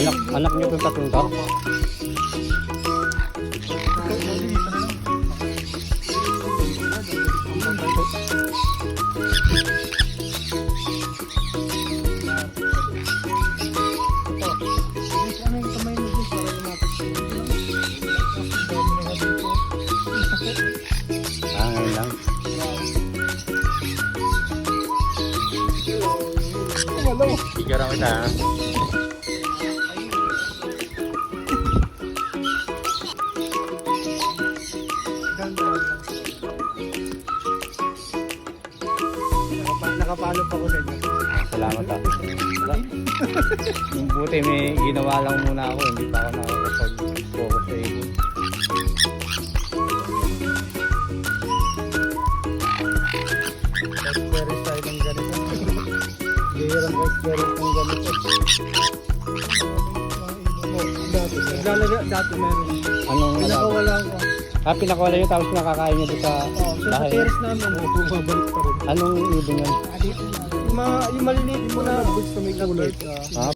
Anak niyo itong tatlong to? Ngayon lang. Bigyan kita ha. Nakapalo pa ko sa inyo. Salamat ha. Yung buti may ginawa lang muna ako. Hindi pa ako nakakapag-focus sa iyo. Experience tayo ng ganito. Bihirang experience ng ganito. Dati meron. Anong Pinakawala ko. pinakawala nyo tapos nakakain nyo doon sa Sa bahay? terrace namin, bumabalik pa rin. Anong ibig nun? Yung maliliit mo na sa may kulay.